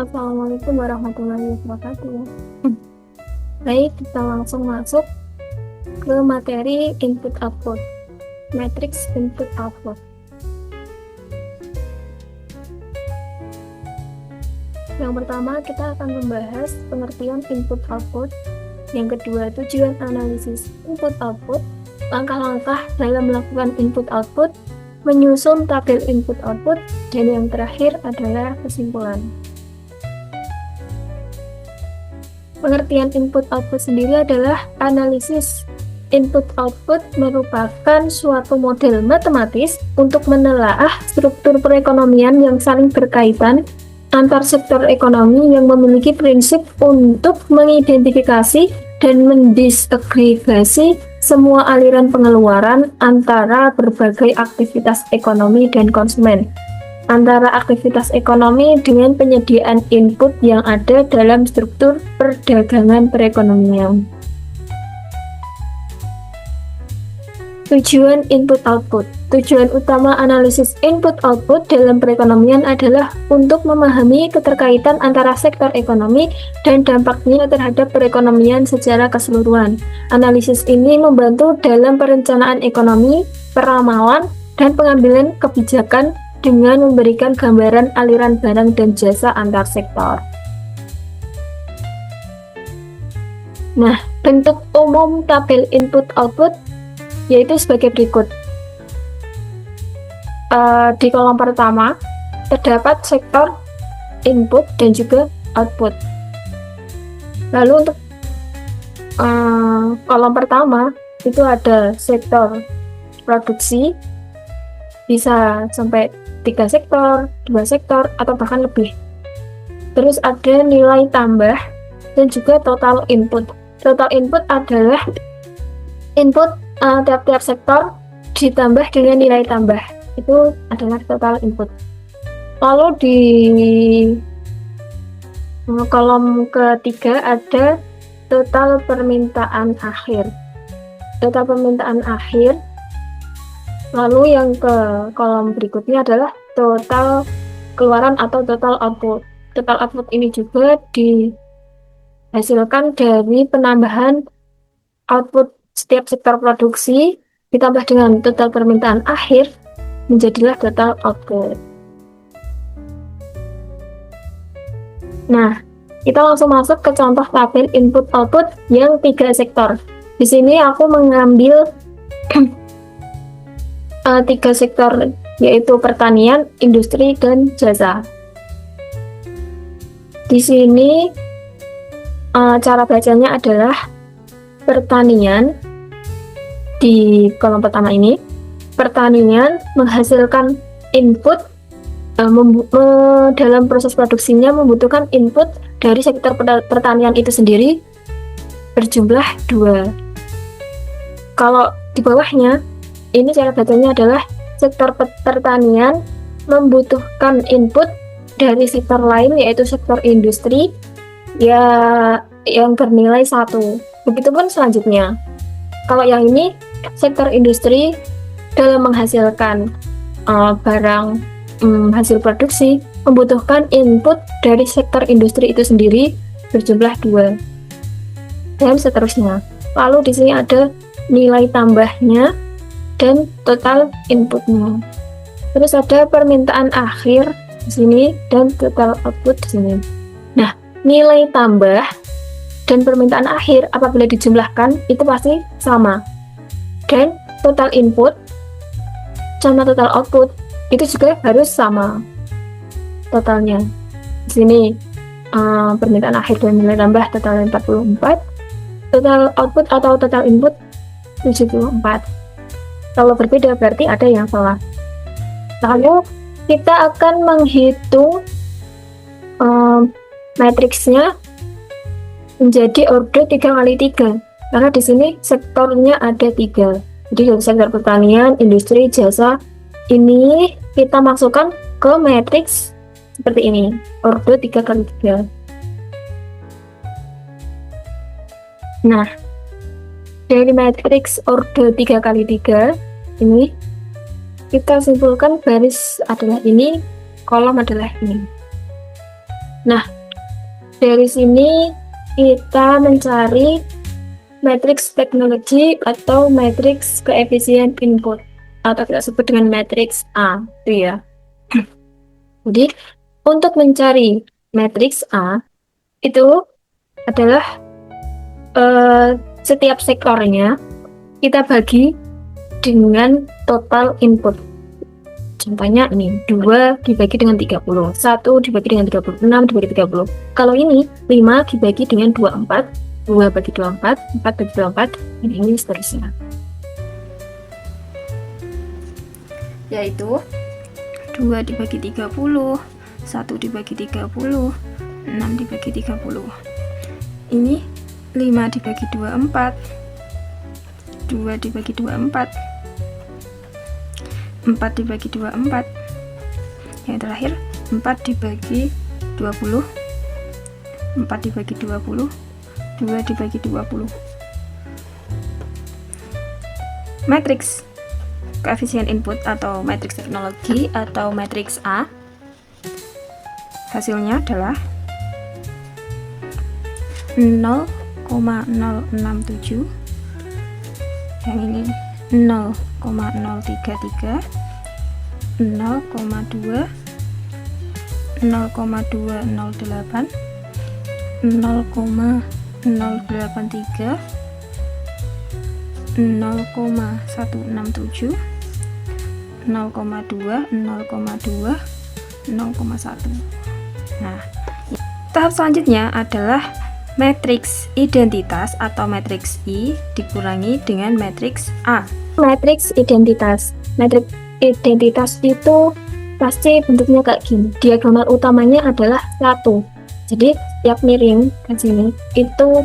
Assalamualaikum warahmatullahi wabarakatuh. Baik, kita langsung masuk ke materi input output, matriks input output. Yang pertama, kita akan membahas pengertian input output. Yang kedua, tujuan analisis input output, langkah-langkah dalam melakukan input output, menyusun tabel input output, dan yang terakhir adalah kesimpulan. Pengertian input output sendiri adalah analisis input output merupakan suatu model matematis untuk menelaah struktur perekonomian yang saling berkaitan antar sektor ekonomi yang memiliki prinsip untuk mengidentifikasi dan mendisagregasi semua aliran pengeluaran antara berbagai aktivitas ekonomi dan konsumen, antara aktivitas ekonomi dengan penyediaan input yang ada dalam struktur perdagangan perekonomian. Tujuan input-output. Tujuan utama analisis input-output dalam perekonomian adalah untuk memahami keterkaitan antara sektor ekonomi dan dampaknya terhadap perekonomian secara keseluruhan. Analisis ini membantu dalam perencanaan ekonomi, peramalan, dan pengambilan kebijakan dengan memberikan gambaran aliran barang dan jasa antar sektor. Nah, bentuk umum tabel input-output yaitu sebagai berikut. Di kolom pertama terdapat sektor input dan juga output. Lalu untuk kolom pertama itu ada sektor produksi, bisa sampai 3 sektor, 2 sektor, atau bahkan lebih. Terus ada nilai tambah dan juga total input. Total input adalah input tiap-tiap sektor ditambah dengan nilai tambah. Itu adalah total input. Lalu di kolom ketiga ada total permintaan akhir. Total permintaan akhir. Lalu yang ke kolom berikutnya adalah total keluaran atau total output. Total output ini juga dihasilkan dari penambahan output setiap sektor produksi ditambah dengan total permintaan akhir menjadilah total output. Nah, kita langsung masuk ke contoh tabel input output yang 3 sektor. Di sini aku mengambil 3 sektor, yaitu pertanian, industri, dan jasa. Di sini cara bacanya adalah pertanian. Di kolom pertama ini, pertanian menghasilkan input dalam proses produksinya membutuhkan input dari sektor pertanian itu sendiri berjumlah 2. Kalau di bawahnya, ini cara bacanya adalah sektor pertanian membutuhkan input dari sektor lain, yaitu sektor industri ya yang bernilai 1. Begitupun selanjutnya. Kalau yang ini, sektor industri dalam menghasilkan barang hasil produksi membutuhkan input dari sektor industri itu sendiri berjumlah 2, dan seterusnya. Lalu di sini ada nilai tambahnya dan total inputnya. Terus ada permintaan akhir di sini dan total output di sini. Nah, nilai tambah dan permintaan akhir apabila dijumlahkan itu pasti sama. Dan total input sama total output itu juga harus sama totalnya. Di sini permintaan akhir dan nilai tambah total 44, total output atau total input 74. Kalau berbeda berarti ada yang salah. Lalu kita akan menghitung matriksnya menjadi order 3x3, karena di sini sektornya ada 3. Jadi dari sektor pertanian, industri, jasa ini kita masukkan ke matriks seperti ini, order 3x3. Nah, dari matriks order 3x3 ini kita simpulkan baris adalah ini, kolom adalah ini. Nah, dari sini kita mencari matriks teknologi atau matriks koefisien input, atau kita sebut dengan matriks A, itu ya. Jadi, untuk mencari matriks A, itu adalah setiap sektornya kita bagi dengan total input. Contohnya ini, 2 dibagi dengan 30, 1 dibagi dengan 30, 6 dibagi 30. Kalau ini, 5 dibagi dengan 24, 2 bagi 24, 4 bagi 24, dan ini seterusnya. Yaitu 2 dibagi 30, 1 dibagi 30, 6 dibagi 30. Ini 5 dibagi 24, 2 dibagi 24, 4 dibagi 24, yang terakhir 4 dibagi 20, 4 dibagi 20, 2 dibagi 20. Matriks koefisien input atau matriks teknologi atau matriks A, hasilnya adalah 0,067, yang ini 0,033, 0,2, 0,208, 0,083, 0,167, 0,2, 0,2, 0,1. Nah, tahap selanjutnya adalah matriks identitas atau matriks I dikurangi dengan matriks A. Matriks identitas. Matriks identitas itu pasti bentuknya kayak gini. Diagonal utamanya adalah 1. Jadi setiap miring ke sini itu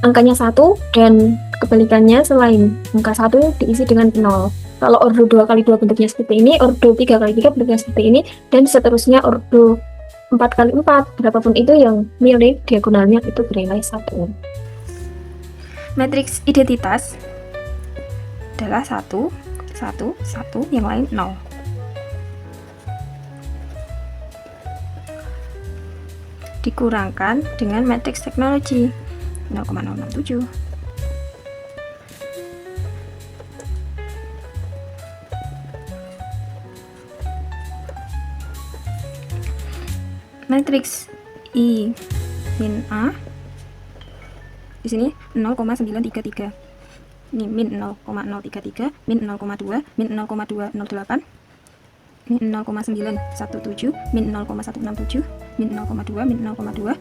angkanya 1 dan kebalikannya selain angka 1 diisi dengan 0. Kalau ordo 2 kali 2 bentuknya seperti ini, ordo 3 kali 3 bentuknya seperti ini, dan seterusnya ordo 4 kali 4, berapapun itu yang miring diagonalnya itu bernilai 1. Matriks identitas adalah 1, 1, 1, yang lain 0. Dikurangkan dengan matriks teknologi 0,067. Matriks I min A di sini 0,933. Ini min 0,033, min 0,2, min 0,208, ini 0,917, min 0,167, min 0,2, min 0,2,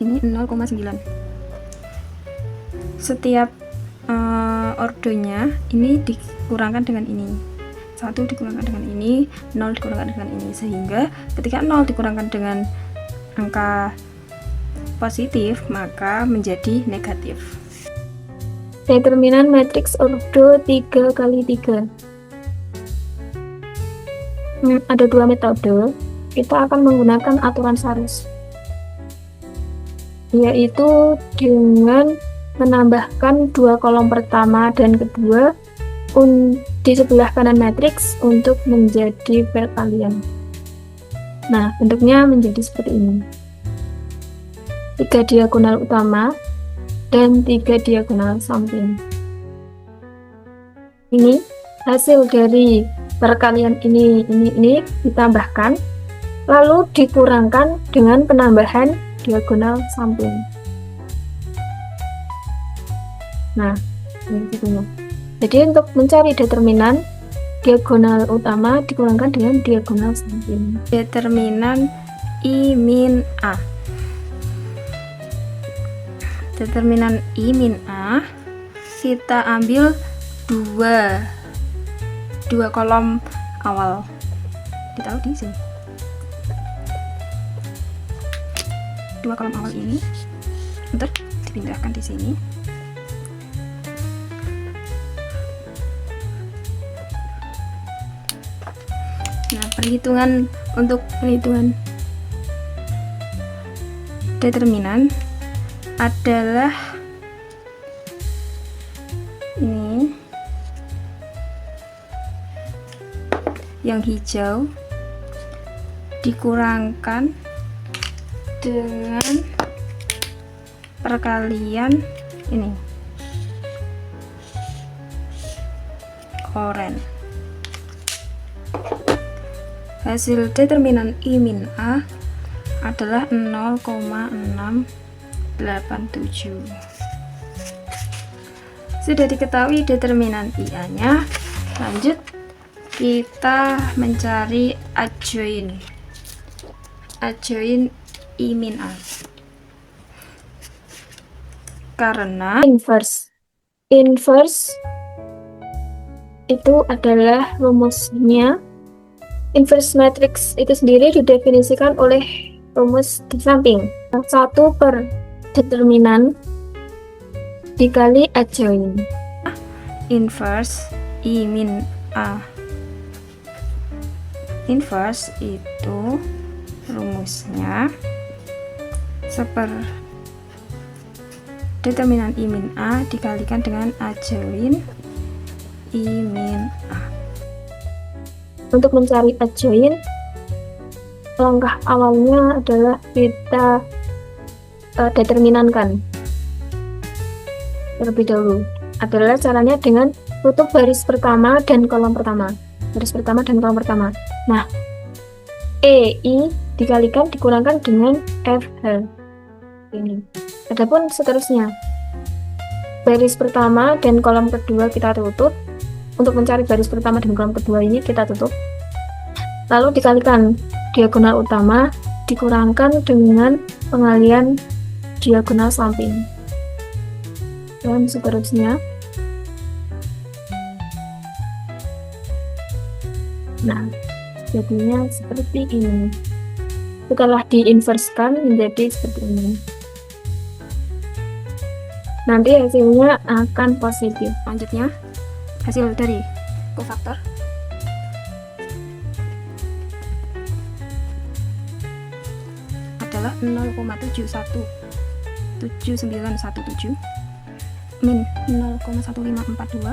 ini 0,9. Setiap ordonya ini dikurangkan dengan ini. 1 dikurangkan dengan ini, 0 dikurangkan dengan ini, sehingga ketika 0 dikurangkan dengan angka positif maka menjadi negatif. Determinan matriks ordo 3 kali 3. Ada dua metode. Kita akan menggunakan aturan Sarus, yaitu dengan menambahkan 2 kolom pertama dan kedua di sebelah kanan matriks untuk menjadi perkalian. Nah, bentuknya menjadi seperti ini. 3 diagonal utama dan 3 diagonal samping. Ini hasil dari perkalian ini ditambahkan, lalu dikurangkan dengan penambahan diagonal samping. Nah, ini bentuknya. Jadi untuk mencari determinan, diagonal utama dikurangkan dengan diagonal samping. Determinan I min A. Determinan I min A kita ambil dua kolom awal. Ditaruh di sini. 2 kolom awal ini untuk dipindahkan di sini. Nah, untuk perhitungan determinan adalah ini, yang hijau dikurangkan dengan perkalian ini oren. Hasil determinan I min A adalah 0,687. Sudah diketahui determinan IA nya, lanjut kita mencari adjoin I min A. Karena Inverse itu adalah rumusnya. Inverse matrix itu sendiri didefinisikan oleh rumus di samping. 1 per determinan dikali adjoin. Inverse I min A. Inverse itu rumusnya seper determinan I min A dikalikan dengan adjoin I min A. Untuk mencari adjoin, langkah awalnya adalah kita determinankan terlebih dahulu. Adalah caranya dengan tutup baris pertama dan kolom pertama. Nah, EI dikalikan dikurangkan dengan FH ini. Adapun seterusnya, baris pertama dan kolom kedua kita tutup. Untuk mencari baris pertama dan kolom kedua ini kita tutup, lalu dikalikan diagonal utama dikurangkan dengan pengalian diagonal samping, dan seterusnya. Nah, jadinya seperti ini. Setelah diinverskan menjadi seperti ini, nanti hasilnya akan positif. Selanjutnya, hasil dari kofaktor adalah 0,71717 min 0,1542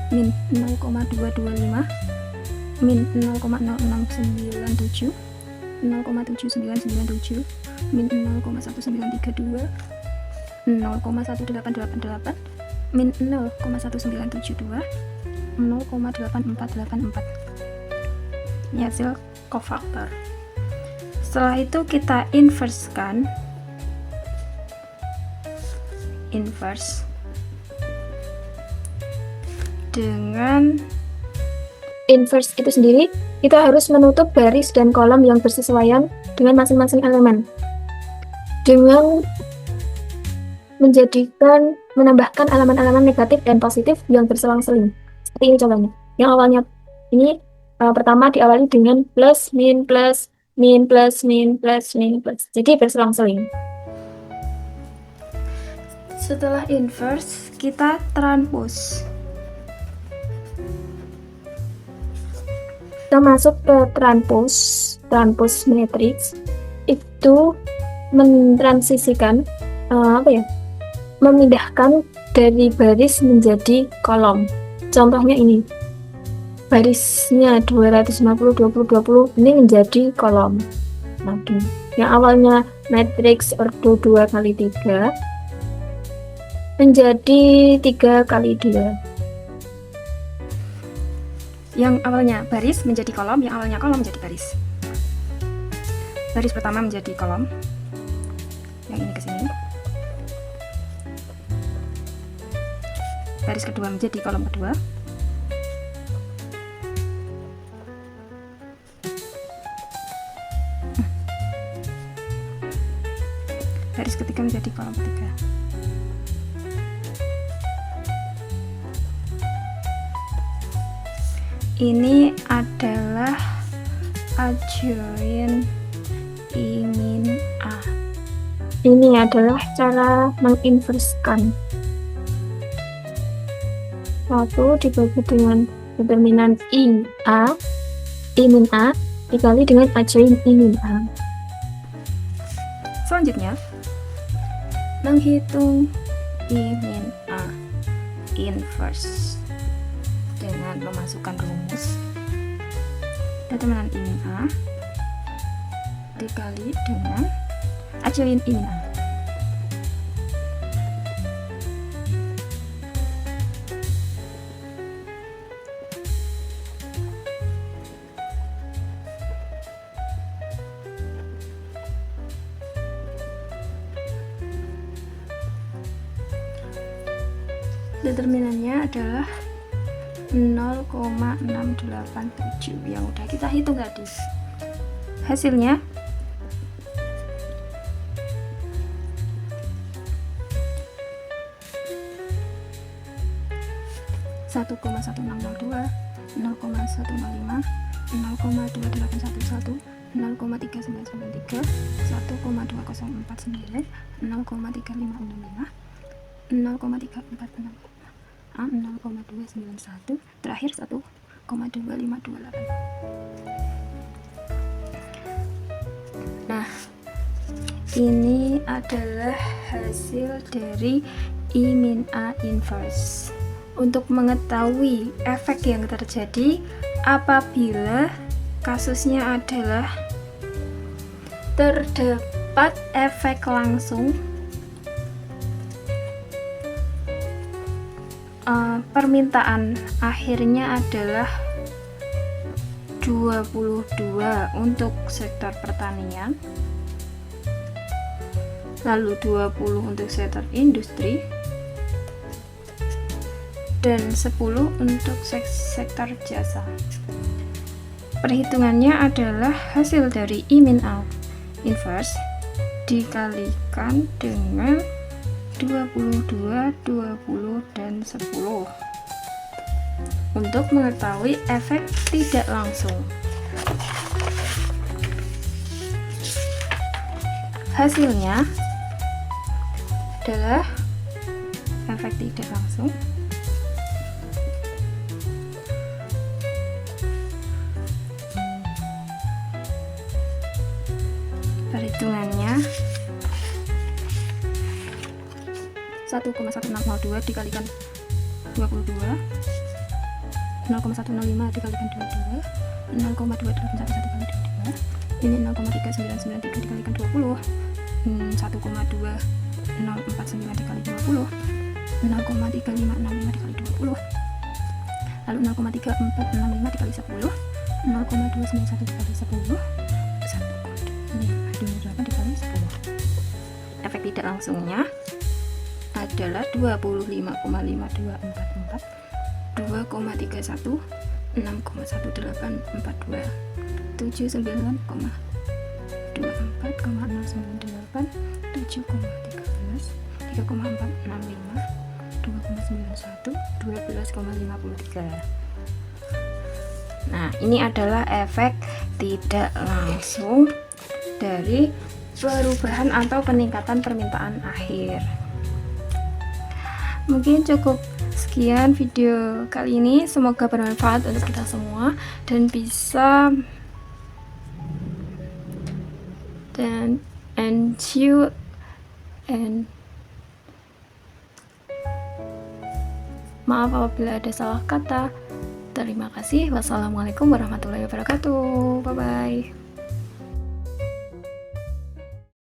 min 0,225 min 0,0697 0,7997 min 0,1932 0,1888 min 0,1972 0,8484. Ini hasil kofaktor. Setelah itu kita inverse dengan inverse itu sendiri, kita harus menutup baris dan kolom yang bersesuaian dengan masing-masing elemen dengan menambahkan elemen-elemen negatif dan positif yang berselang-seling. Seperti ini contohnya. Yang awalnya ini pertama diawali dengan plus, min, plus, min, plus, min, plus, min, plus. Jadi berselang-seling. Setelah inverse, kita transpose. Kita masuk ke transpose matrix. Itu mentransisikan memindahkan dari baris menjadi kolom. Contohnya ini, barisnya 250 20 20 ini menjadi kolom lagi. Yang awalnya matriks ordo 2 kali 3 menjadi 3 kali 2. Yang awalnya baris menjadi kolom, yang awalnya kolom menjadi baris. Baris pertama menjadi kolom, yang ini ke sini. Baris kedua menjadi kolom kedua. Baris ketiga menjadi kolom ketiga. Ini adalah adjoin I min A. Ini adalah cara menginverskan. 1 dibagi dengan determinan I min A dikali dengan adjoin I min A. Selanjutnya, menghitung I min A inverse dengan memasukkan rumus determinan I min A dikali dengan acilin Imin A. Determinannya adalah 0,687 yang udah kita hitung tadi. Hasilnya satu koma 1602, 0,105, 0,2811, 0,3993, 1,2049, 0,3565, 0,3465, 0,291, terakhir 1,2528. Nah, ini adalah hasil dari I-A inverse. Untuk mengetahui efek yang terjadi apabila kasusnya adalah terdapat efek langsung, permintaan akhirnya adalah 22 untuk sektor pertanian, lalu 20 untuk sektor industri, dan 10 untuk sektor jasa. Perhitungannya adalah hasil dari I-A inverse dikalikan dengan 22, 20, dan 10 untuk mengetahui efek tidak langsung. Hasilnya adalah efek tidak langsung perhitungannya 1,1602 dikalikan 22, 0,105 dikalikan 22, 0,2811 dikali 22, ini 0,3993 dikalikan 20, 1,2049 dikali 20, 0,3565 dikali 20, lalu 0,3465 dikali 10, 0,291 dikali 10, 1,28 dikali 10. Efek tidak langsungnya adalah 25,5244, 2,31, 6,1842, 79,24,098, 7,13, 3,465, 2,91, 12,53. Nah, ini adalah efek tidak langsung dari perubahan atau peningkatan permintaan akhir. Mungkin cukup sekian video kali ini, semoga bermanfaat untuk kita semua dan bisa and maaf apabila ada salah kata. Terima kasih. Wassalamualaikum warahmatullahi wabarakatuh. Bye bye.